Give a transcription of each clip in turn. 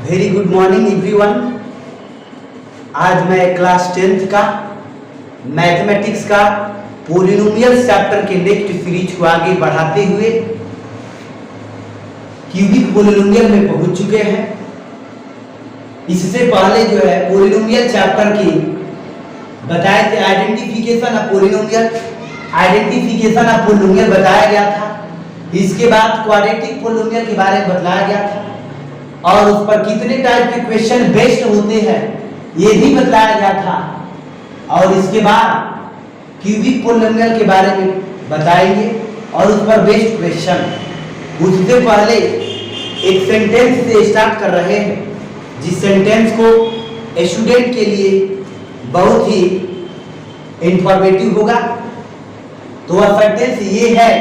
Very good morning everyone. आज मैं class 10th का मैथमेटिक्स का पोलिनोमियल चैप्टर के नेक्स्ट सीरीज को आगे बढ़ाते हुए क्यूबिक पोलिनोमियल में पहुंच चुके हैं। इससे पहले जो है पोलिनोमियल चैप्टर की बताए थे identification of polynomial, identification of polynomial बताया गया था। इसके बाद क्वाड्रेटिक पोलिनोमियल के बारे में बताया गया था और उस पर कितने टाइप के क्वेश्चन बेस्ड होते हैं ये भी बताया गया था। और इसके बाद क्यूबिक पोलिनोमियल के बारे में बताएंगे और उस पर बेस्ड क्वेश्चन। उससे पहले एक सेंटेंस से स्टार्ट कर रहे हैं जिस सेंटेंस को स्टूडेंट के लिए बहुत ही इंफॉर्मेटिव होगा। तो वह सेंटेंस ये है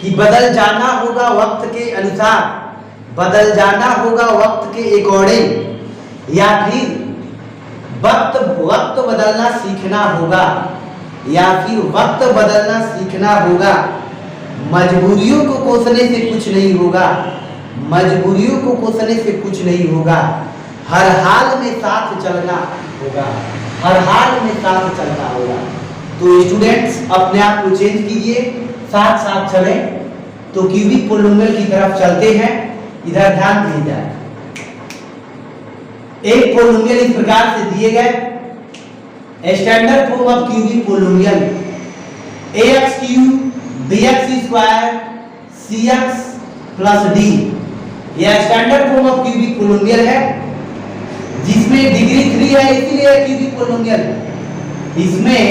कि बदल जाना होगा वक्त के अनुसार, बदल जाना होगा वक्त के अकॉर्डिंग, या फिर वक्त बदलना सीखना होगा, या फिर वक्त बदलना सीखना होगा। मजबूरियों को कोसने से कुछ नहीं होगा, मजबूरियों को कोसने से कुछ नहीं होगा। हर हाल में साथ चलना होगा, हर हाल में साथ चलना होगा। तो स्टूडेंट्स अपने आप को चेंज कीजिए, साथ साथ चलें। तो क्यूबिक पोलिनोमियल की तरफ चलते हैं, इधर ध्यान दिए जाए। एक पोलिनोमियल इस प्रकार से दिए गए, standard form of cubic polynomial ax cube bx square cx plus d। यह standard form of cubic polynomial है जिसमें डिग्री 3 है, इसीलिए क्यूबिक पोलिनोमियल। इसमें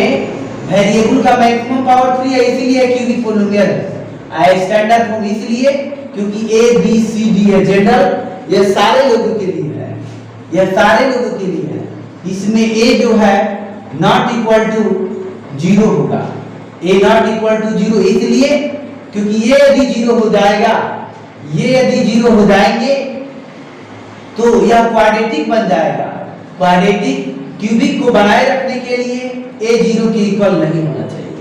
वेरिएबल का मैक्सिमम पावर 3 है, इसीलिए क्यूबिक पोलिनोमियल। स्टैंडर्ड फॉर्म इसलिए क्योंकि ए बी सी डी है जनरल, ये सारे लोगों के लिए है, ये सारे लोगों के लिए है। इसमें ए जो है नॉट इक्वल टू 0 होगा, ए नॉट इक्वल टू 0 इसलिए क्योंकि ये यदि 0 हो जाएगा, ये यदि 0 हो जाएंगे तो यह क्वाड्रेटिक बन जाएगा। क्वाड्रेटिक क्यूबिक को बनाए रखने के लिए ए 0 के इक्वल नहीं होना चाहिए।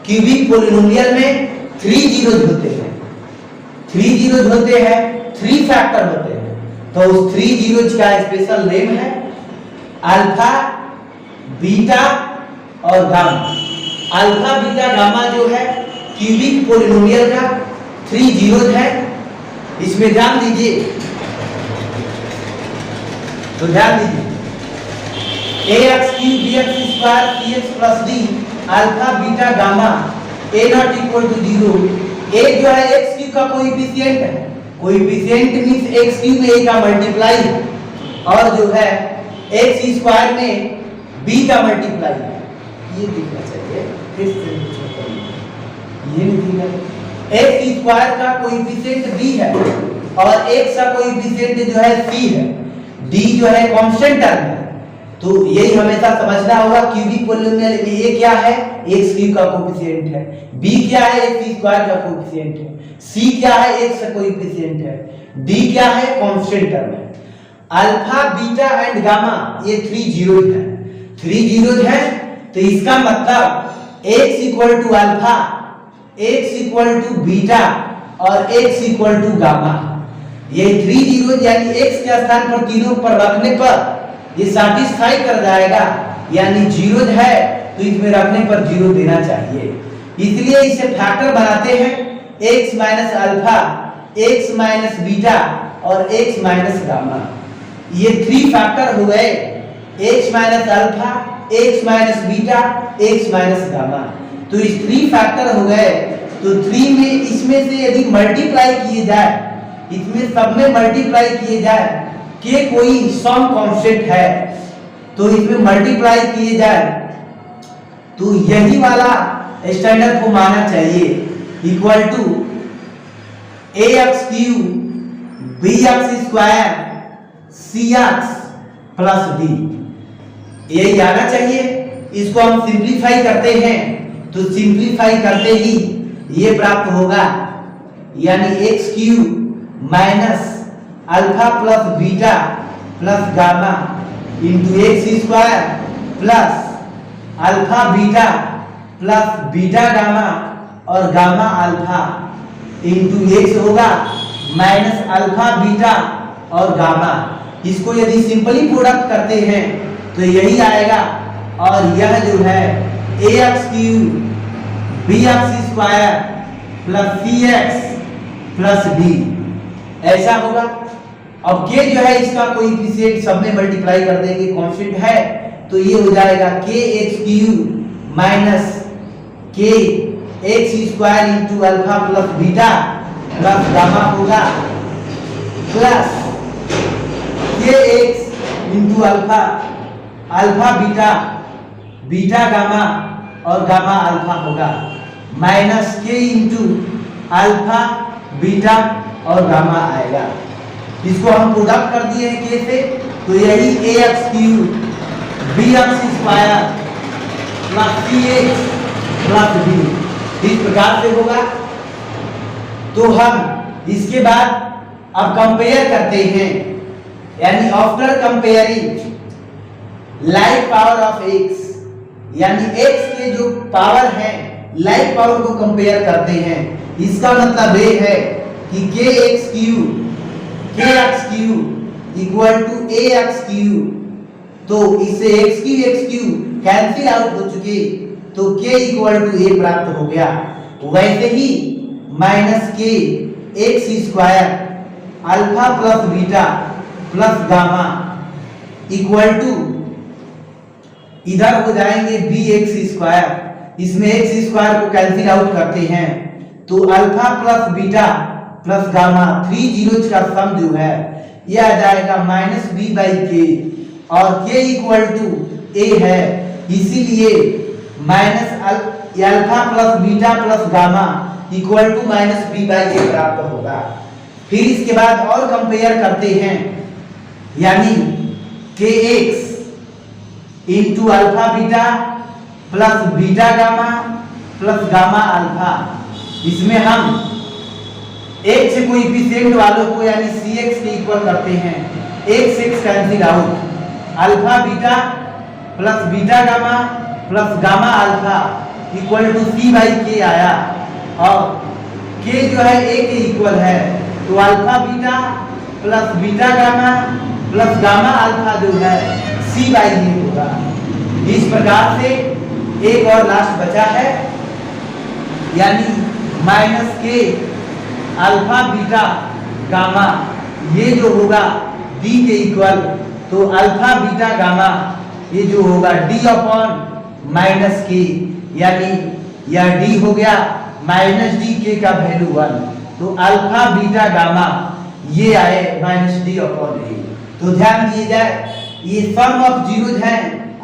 क्यूबिक पोलिनोमियल में 3 जीरोज होते हैं, 3 जीरोज होते हैं, 3 फैक्टर होते हैं। तो उस 3 जीरोज का स्पेशल नेम है अल्फा, बीटा और गामा। अल्फा, बीटा, गामा जो है क्यूबिक पोलिनोमियल का 3 जीरोज है। इसमें ध्यान दीजिए, तो ध्यान दीजिए ax cube bx square cx plus d alpha, beta, gamma a not equal to 0। a जो है x क्यूब का कोएफिशिएंट है, कोएफिशिएंट मींस x क्यूब में a का मल्टीप्लाई है, और जो है x स्क्वायर में b का मल्टीप्लाई है। ये दिखना चाहिए, फिर से ये नहीं दिखा। x स्क्वायर का कोएफिशिएंट b है और x का कोएफिशिएंट जो है c है, d जो है कांस्टेंट टर्म है। तो यही हमेशा समझना होगा क्यूबिक पोलिनोमियल में ये क्या है, x क्यूब का कोएफिशिएंट है, b क्या है, x स्क्वायर का कोएफिशिएंट है, c क्या है, x का कोएफिशिएंट है, d क्या है, कांस्टेंट टर्म है। अल्फा, बीटा एंड गामा ये 3 जीरोज है, 3 जीरोज है। तो इसका मतलब x equal to alpha, x equal to beta और x इक्वल टू गामा। ये 3 जीरोज यानी x के स्थान पर तीनों पर रखने पर ये सैटिस्फाई कर जाएगा, यानी 0 है तो इसमें रखने पर 0 देना चाहिए। इसलिए इसे फैक्टर बनाते हैं x minus alpha, x minus beta और x माइनस गामा। ये 3 फैक्टर हो गए, x minus alpha, x minus beta, x minus gamma. तो इस 3 फैक्टर हो गए। तो 3 में इसमें से यदि मल्टीप्लाई किए जाए, इसमें सब में मल्टीप्लाई किए जाए कि कोई सम कांस्टेंट है तो इसमें मल्टीप्लाई किए जाए तो यही वाला स्टैंडर्ड फॉर्म आना चाहिए, equal to ax cube bx square cx plus d। यही आना चाहिए। इसको हम सिंपलीफाई करते हैं तो सिंपलीफाई करते ही ये प्राप्त होगा, यानी x cube minus alpha plus beta plus gamma into x square plus alpha beta plus beta gamma और गामा अल्फा इंटू एक्स होगा माइनस अल्फा बीटा और गामा, इसको यदि सिंपली प्रोडक्ट करते हैं तो यही आएगा, और यह जो है ax cube bx square plus cx plus d ऐसा होगा। अब k जो है इसका कोएफिशिएंट सब में मल्टीप्लाई कर देंगे, कांस्टेंट है, तो ये हो जाएगा kx cube minus k x square into alpha plus beta plus gamma होगा plus kx into alpha, alpha beta, beta gamma और गामा अल्फा होगा minus k into alpha beta और गामा आएगा। इसको हम प्रोडक्ट कर दिए हैं k से, तो यही ax cube bx square plus cx plus d इस प्रकार से होगा। तो हम इसके बाद अब कंपेयर करते हैं, यानी after comparing like power of x, यानी x के जो पावर है लाइक पावर को कंपेयर करते हैं। इसका मतलब ये है कि kx cube equal to ax cube, तो इससे x क्यूब कैंसिल आउट हो चुके, तो k इक्वल टू a प्राप्त हो गया। वैसे ही minus k x square alpha plus beta plus gamma equal to इधर हो जाएंगे bx स्क्वायर, इसमें x स्क्वायर को कैंसिल आउट करते हैं तो alpha plus beta plus gamma 3 zeros का सम जो है यह आ जाएगा माइनस b बाई के, और k इक्वल टू a है, इसीलिए minus alpha plus beta plus gamma equal to minus b by के प्राप्त होगा। फिर इसके बाद और कंपेयर करते हैं, यानी kx into alpha beta plus beta gamma plus gamma alpha, इसमें हम x से कोएफिशिएंट वालों को यानी cx के इक्वल करते हैं, x cancel out, alpha beta plus beta gamma plus gamma alpha equal to c by के आया, और k जो है a के इक्वल है, तो alpha beta plus beta gamma plus gamma alpha जो है c बाई ए होगा। इस प्रकार से एक और लास्ट बचा है, यानी माइनस के अल्फा बीटा गामा, ये जो होगा d के इक्वल, तो अल्फा बीटा गामा ये जो होगा d अपॉन माइनस के, यानी यह d हो गया माइनस d के का वैल्यू 1, तो अल्फा बीटा गामा ये आए माइनस d अपॉन ए। तो ध्यान दिए जाए ये सम ऑफ जीरोज हैं,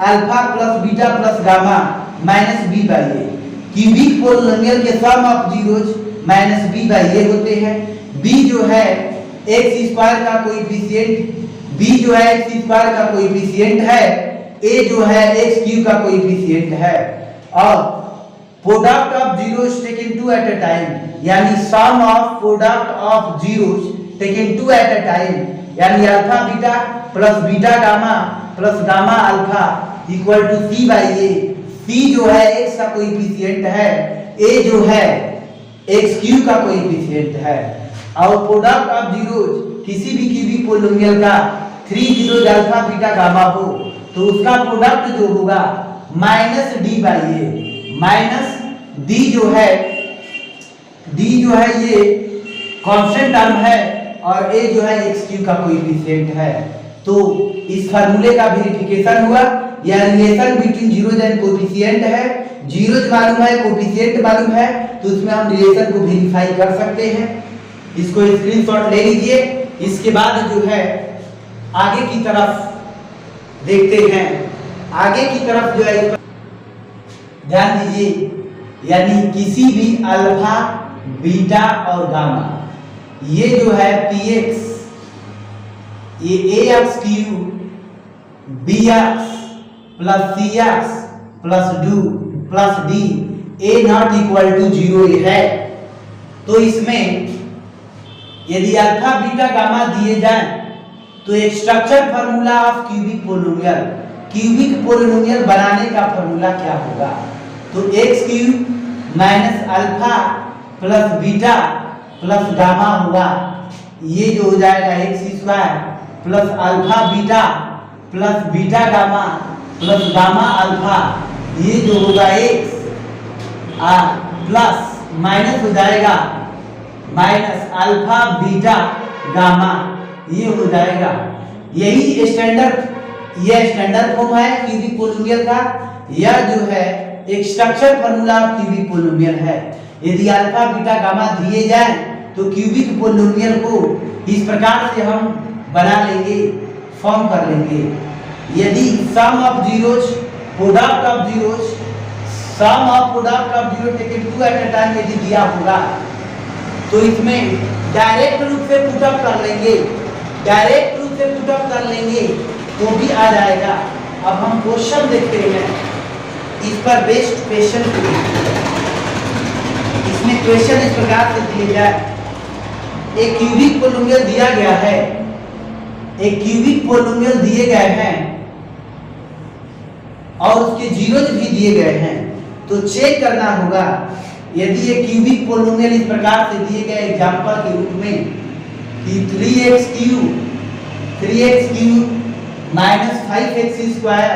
alpha plus beta plus gamma minus b by A, cubic polynomial के sum of zeros minus b by A होते हैं। b जो है x स्क्वायर का कोएफिशिएंट, b जो है x स्क्वायर का कोएफिशिएंट है, a जो है x क्यूब का कोएफिशिएंट है, और product of zeros taken two at a time, यानी sum of product of zeros taken two at a time, यानी alpha beta plus beta gamma plus gamma alpha equal to c by A. c जो है x का coefficient है, a जो है x cube का coefficient है, और प्रोडक्ट ऑफ जीरोज किसी भी क्यूबिक पोलिनोमियल का 3 जीरोज अल्फा बीटा गामा हो तो उसका प्रोडक्ट जो होगा minus d by A, minus d जो है ये कांस्टेंट टर्म है, और a जो है x क्यूब का कोएफिशिएंट है। तो इस फार्मूले का वेरिफिकेशन हुआ, यह relation between zeros and coefficient है, जीरोज मालूम है कोएफिशिएंट मालूम है, तो उसमें हम रिलेशन को वेरीफाई कर सकते हैं। इसको स्क्रीनशॉट ले लीजिए। इसके बाद जो है आगे की तरफ देखते हैं, आगे की तरफ जो है ध्यान दीजिए, यानी किसी भी अल्फा बीटा और गामा, ये जो है px, ये ax cube bx plus cx plus d a not equal to 0 है। तो इसमें यदि अल्फा बीटा गामा दिए जाए तो एक structure formula of cubic polynomial, cubic polynomial बनाने का फार्मूला क्या होगा, तो x cube minus alpha plus beta plus gamma होगा, ये जो हो जाएगा x square plus alpha beta plus beta gamma plus gamma alpha, ये जो होगा एक्स प्लस माइनस हो जाएगा माइनस अल्फा बीटा गामा, ये हो जाएगा। यही स्टैंडर्ड फॉर्म है क्यूबिक पोलिनोमियल का। यह जो है एक स्ट्रक्चर फार्मूला क्यूबिक पोलिनोमियल है। यदि अल्फा बीटा गामा दिए जाए तो क्यूबिक पोलिनोमियल को इस प्रकार से हम बना लेंगे, फॉर्म कर लेंगे। यदि sum of zeros product of zeros taken 2 at a time यदि दिया होगा तो इसमें डायरेक्ट रूप से पुटअप कर लेंगे तो भी आ जाएगा। अब हम क्वेश्चन देखते हैं, इस पर बेस्ड क्वेश्चन, इसमें क्वेश्चन इस प्रकार से दिए जाए। एक क्यूबिक पोलिनोमियल दिया गया है, एक क्यूबिक पोलिनोमियल दिए गए हैं और उसके जीरोज भी दिए गए हैं, तो चेक करना होगा। यदि ये क्यूबिक पोलिनोमियल इस प्रकार से दिए गए एग्जांपल के रूप में कि 3x cube minus 5x square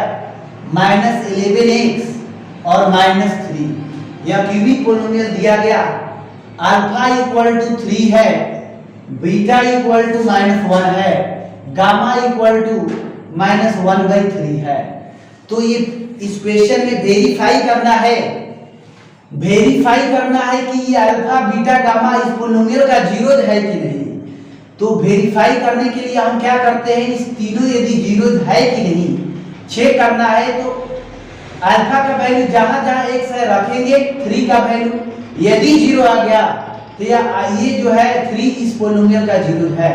minus 11x और माइनस 3, यह क्यूबिक पोलिनोमियल दिया गया। अल्फा इक्वल टू 3 है, बीटा इक्वल टू -1 है, गामा इक्वल टू -1/3 है। तो ये इस क्वेश्चन में वेरीफाई करना है कि ये अल्फा बीटा गामा इस पोलिनोमियल का जीरोज है कि नहीं। तो वेरीफाई करने के लिए हम क्या करते हैं, इस तीनों यदि जीरोज है कि नहीं चेक करना है तो अल्फा का वैल्यू जहां जहां x है रखेंगे 3 का वैल्यू, यदि 0 आ गया तो ये जो है 3 इस पोलिनोमियल का जीरोज है।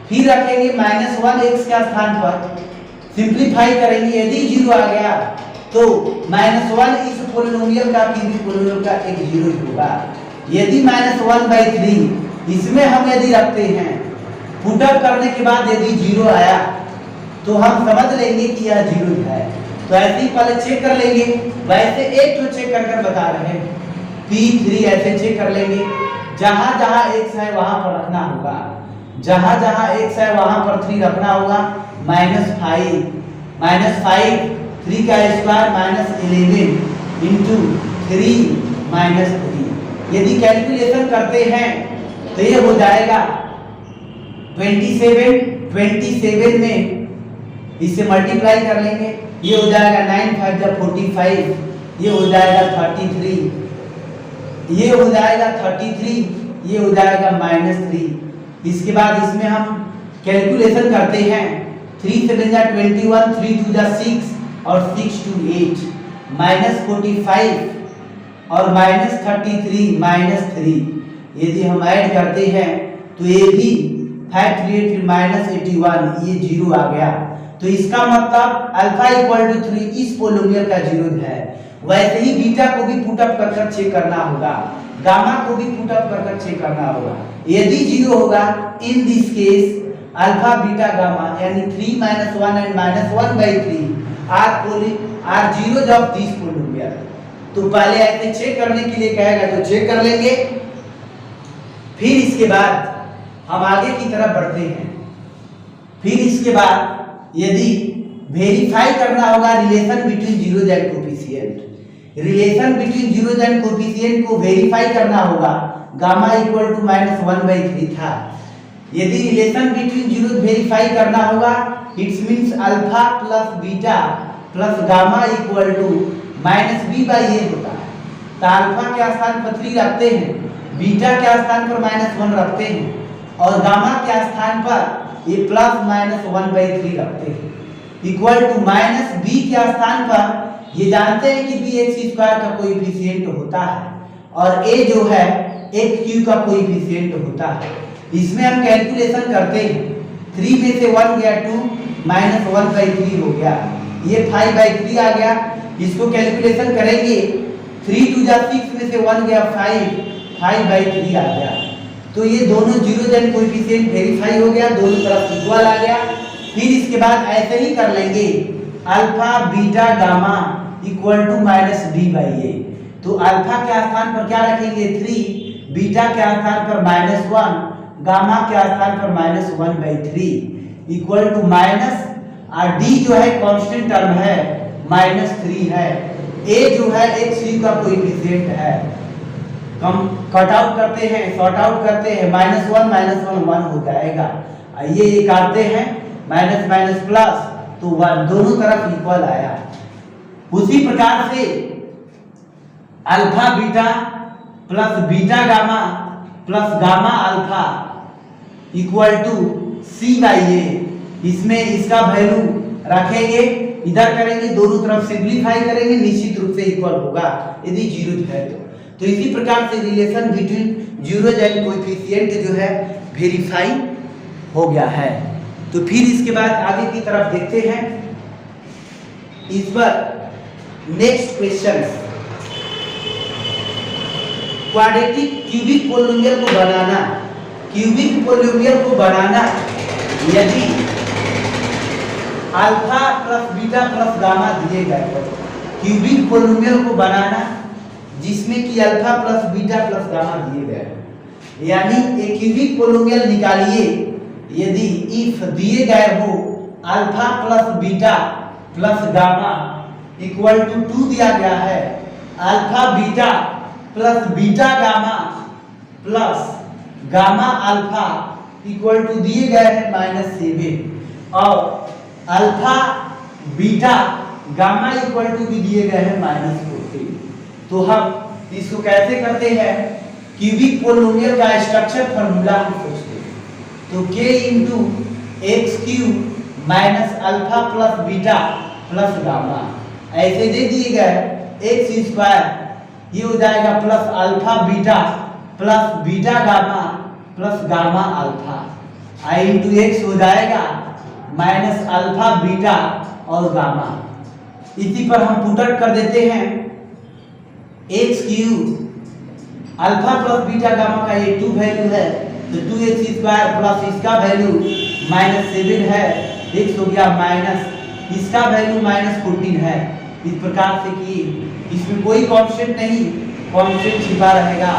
फिर रखेंगे -1 x के स्थान पर, सिंपलीफाई करेंगे, यदि 0 आ गया तो -1 इस पोलिनोमियल का क्यूबिक पोलिनोमियल का एक जीरोज होगा। यदि -1/3 इसमें हम यदि रखते हैं, पुटअप करने के बाद यदि 0 आया तो हम समझ लेंगे कि यह जीरोज है। तो ऐसे ही पहले चेक कर लेंगे, वैसे एक तो चेक कर बता रहे हैं, P3 ऐसे चेक कर लेंगे। जहां जहां x है वहां पर रखना होगा, जहां जहां x है वहां पर 3 रखना होगा। -5 3 का स्क्वायर -11 इंटू 3 -3। यदि कैलकुलेशन करते हैं तो ये हो जाएगा 27 में इससे मल्टीप्लाई कर लेंगे, ये हो जाएगा 9 5 जा 45, ये हो जाएगा 33, ये हो जाएगा 33, ये हो जाएगा -3। इसके बाद इसमें हम कैलकुलेशन करते हैं, 3 7 जा 21, 3 2 जा 6 और 6 2 8, -45 और -33 -3 यदि हम ऐड करते हैं तो ये भी 5 3 फिर -81, ये 0 आ गया। तो इसका मतलब अल्फा इक्वल टू 3 इस पोलिनोमियल का जीरोज है। वैसे ही बीटा को भी पुटअप कर चेक करना होगा, गामा को भी पुटअप कर चेक करना होगा। यदि 0 होगा, in this case alpha beta gamma यानी 3 -1 and -1/3 are zeros of this polynomial. तो पहले ऐसे चेक करने के लिए कहेगा तो चेक कर लेंगे, फिर इसके बाद हम आगे की तरफ बढ़ते हैं। फिर इसके बाद यदि वेरीफाई करना होगा relation between zeros and coefficient, relation between zeros and coefficient को वेरीफाई करना होगा। गामा इक्वल टू -1/3 था, यदि रिलेशन बिटवीन जीरोज वेरीफाई करना होगा, it's means alpha plus beta plus gamma equal to -b/a होता है। तो अल्फा के स्थान पर 3 रखते हैं, बीटा के स्थान पर -1 रखते हैं और गामा के स्थान पर ये +-1/3 रखते हैं, इक्वल टू -b के स्थान पर ये जानते हैं कि bx² का कोएफिशिएंट होता है और a जो है x³ का कोएफिशिएंट होता है। इसमें हम कैलकुलेशन करते हैं, 3 में से 1 गया 2 -1/3 हो गया, ये 5/3 आ गया। इसको कैलकुलेशन करेंगे, 3 2 जा 6 में से 1 गया 5/3 आ गया। तो ये दोनों जीरोज एंड कोएफिशिएंट वेरीफाई हो गया, दोनों तरफ इक्वल आ गया। फिर इसके बाद ऐसे ही कर लेंगे, alpha beta gamma equal to -b/a। तो अल्फा के स्थान पर क्या रखेंगे 3, बीटा के स्थान पर -1 गामा के स्थान पर -1/3 इक्वल टू माइनस, और डी जो है कांस्टेंट टर्म है -3 है, ए जो है एक्स का कोएफिशिएंट है। हम कट आउट करते हैं, सॉर्ट आउट करते हैं, -1 1 हो जाएगा। ये काटते हैं, माइनस माइनस प्लस, तो 1 दोनों तरफ इक्वल आया। उसी प्रकार से alpha beta plus beta gamma plus gamma alpha equal to C/A, इसमें इसका वैल्यू रखेंगे, इधर करेंगे, दोनों तरफ सिंपलीफाई करेंगे, निश्चित रूप से इक्वल होगा यदि जीरो है तो इसी प्रकार से relation between zeros and coefficient जो है वेरीफाई हो गया है। तो फिर इसके बाद आगे की तरफ देखते हैं। इस पर next question, quadratic cubic polynomial को बनाना, क्यूबिक पोलिनोमियल को बनाना यदि alpha plus beta plus gamma दिए गए हो, क्यूबिक पोलिनोमियल को बनाना जिसमें कि alpha plus beta plus gamma दिए गए हो, यानी एक क्यूबिक पोलिनोमियल निकालिए यदि इफ दिए गए हो alpha plus beta plus gamma equal to 2 दिया गया है, alpha beta plus beta gamma plus gamma alpha equal to दिए गए हैं -7 और alpha beta gamma equal to भी दिए गए हैं -14। तो हम इसको कैसे करते हैं, क्यूबिक पोलिनोमियल का स्ट्रक्चर फार्मूला हम सोचते हैं। तो k into X cube minus alpha plus beta plus gamma, ऐसे दे दिए गए एक्स स्क्वायर, ये हो जाएगा plus alpha beta plus beta gamma plus gamma alpha, I into X हो जाएगा माइनस अल्फा बीटा और गामा। इसी पर हम पुट आउट कर देते हैं, X cube alpha plus beta gamma का ये 2 वैल्यू है, तो 2x स्क्वायर प्लस इसका वैल्यू -7 है, x हो गया माइनस इसका वैल्यू -14 है। इस प्रकार से कि इसमें कोई कांस्टेंट नहीं, कांस्टेंट छिपा रहेगा,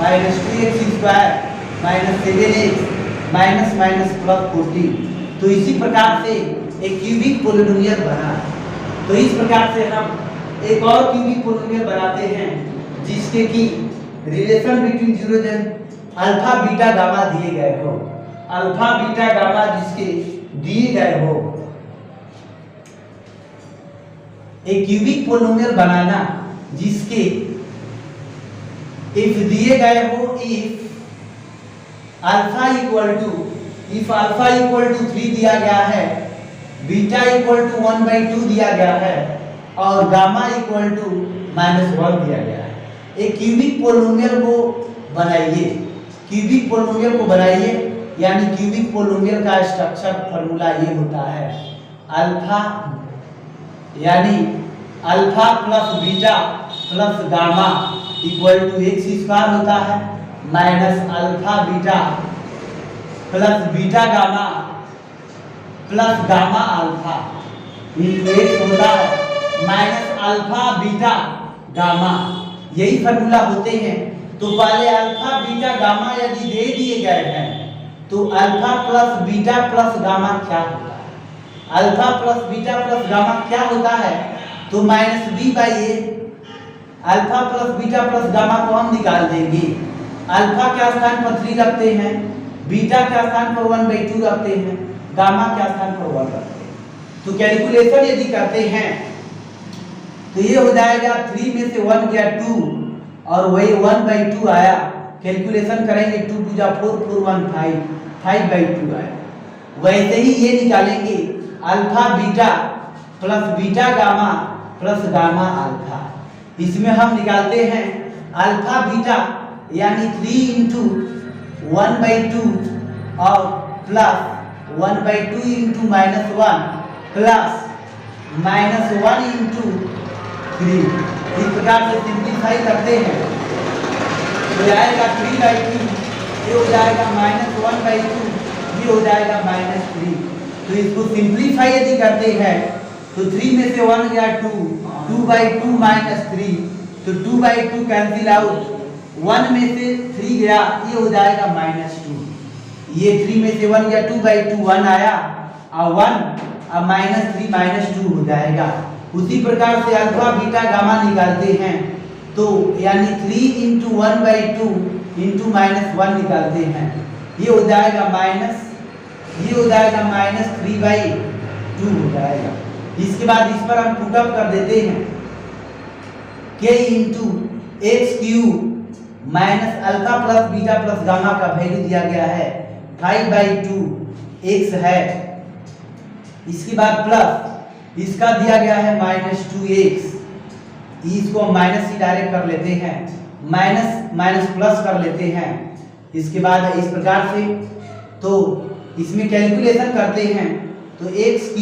-2x square -7x minus minus plus 14। तो इसी प्रकार से एक क्यूबिक पोलिनोमियल बना। तो इस प्रकार से हम एक और क्यूबिक पोलिनोमियल बनाते हैं जिसके कि relation between zeros and alpha beta gamma दिए गए हो, अल्फा बीटा गामा जिसके दिए गए हो। एक क्यूबिक पोलिनोमियल बनाना जिसके इफ दिए गए हो, इफ अल्फा इक्वल टू 3 दिया गया है, बीटा इक्वल टू 1/2 दिया गया है और गामा इक्वल टू -1 दिया गया है। एक क्यूबिक पोलिनोमियल को बनाइए, क्यूबिक पोलिनोमियल को बनाइए, यानी क्यूबिक पोलिनोमियल का स्ट्रक्चर फार्मूला ये होता है, अल्फा यानी alpha plus beta plus gamma equal to x square होता है minus alpha beta plus beta gamma plus gamma alpha into x होता है माइनस अल्फा बीटा गामा। यही फार्मूला होते हैं। तो पहले अल्फा बीटा गामा यदि दे दिए गए हैं तो alpha plus beta plus gamma क्या होता है, alpha plus beta plus gamma क्या होता है, तो -b/a, alpha plus beta plus gamma को हम निकाल देंगे। अल्फा के स्थान पर 3 रखते हैं, बीटा के स्थान पर 1/2 रखते हैं, गामा के स्थान पर 1 रखते हैं। तो कैलकुलेशन यदि करते हैं तो ये हो जाएगा 3 में से 1 गया 2 और वही 1/2 आया। कैलकुलेशन करेंगे 2 2 जा 4 4 1 5 5/2 आया। वैसे ही ये निकालेंगे alpha beta plus beta gamma plus gamma alpha. इसमें हम निकालते हैं अल्फा बीटा यानी 3 इंटू 1/2 और प्लस 1/2 इंटू -1 प्लस -1 इंटू 3। इस प्रकार से सिंप्लीफाई करते हैं तो आएगा 3/2, ये हो जाएगा -1/2, ये हो जाएगा -3। तो इसको सिंप्लीफाई यदि करते हैं तो 3 में से 1 गया 2, 2/2 -3, तो 2/2 कैंसिल आउट, 1 में से 3 गया, ये हो जाएगा -2। ये 3 में से 1 गया 2/2 1 आया और 1 अब -3 -2 हो जाएगा। उसी प्रकार से अल्फा बीटा गामा निकालते हैं तो यानी 3 × 1/2 × -1 निकालते हैं, ये हो जाएगा -3/2 हो जाएगा। इसके बाद इस पर हम पुटअप कर देते हैं k × x³ minus alpha plus beta plus gamma का वैल्यू दिया गया है 5/2 x है। इसके बाद प्लस इसका दिया गया है -2x, इसको माइनस ही डायरेक्ट कर लेते हैं, माइनस प्लस कर लेते हैं। इसके बाद इस प्रकार से तो इसमें कैलकुलेशन करते हैं तो x³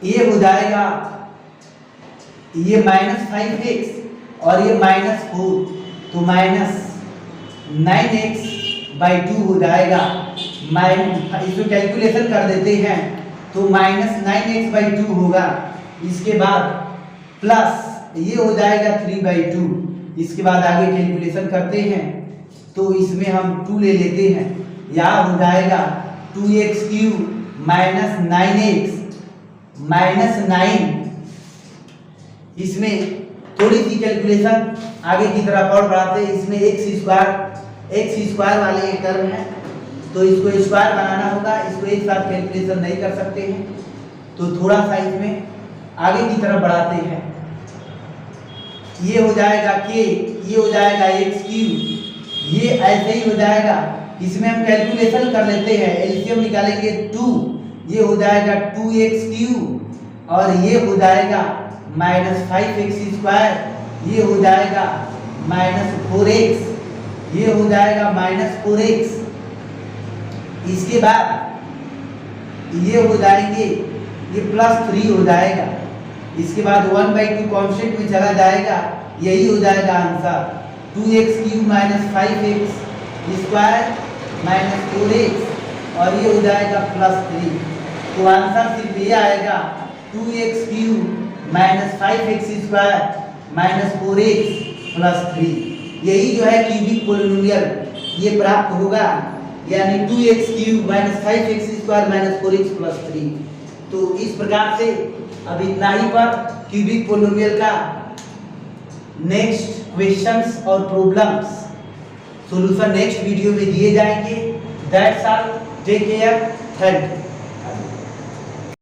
ये हो जाएगा ये -5x और ये -4 तो -9x/2 हो जाएगा। इसको कैलकुलेशन कर देते हैं तो -9x/2 होगा। इसके बाद प्लस ये हो जाएगा 3/2। इसके बाद आगे कैलकुलेशन करते हैं तो इसमें हम 2 ले लेते हैं, यहाँ हो जाएगा 2x³ -9x -9। इसमें थोड़ी सी कैलकुलेशन आगे की तरफ और बढ़ाते हैं। इसमें x² वाले एक टर्म है तो इसको स्क्वायर बनाना होगा, इसको एक साथ कैलकुलेशन नहीं कर सकते हैं तो थोड़ा सा इसमें आगे की तरफ बढ़ाते हैं। ये हो जाएगा k, ये हो जाएगा x³, ये ऐसे ही हो जाएगा। इसमें हम कैलकुलेशन कर लेते हैं, एलसीएम निकालेंगे 2, ये हो जाएगा 2x³ और ये हो जाएगा -5x², ये हो जाएगा -4x, ये हो जाएगा -4x। इसके बाद ये हो जाएंगे ये +3 हो जाएगा। इसके बाद 1/2 कांस्टेंट में चला जाएगा, यही हो जाएगा आंसर 2x³ -5x² -4x और ये हो जाएगा +3। तो आंसर सिर्फ ये आएगा 2x³ -5x² -4x +3। यही जो है क्यूबिक पोलिनोमियल ये प्राप्त होगा, यानी 2x³ -5x² -4x +3। तो इस प्रकार से अब इतना ही पर क्यूबिक पोलिनोमियल का नेक्स्ट क्वेश्चंस और प्रॉब्लम्स सॉल्यूशन नेक्स्ट वीडियो में दिए जाएंगे। That's all, take care, thank you.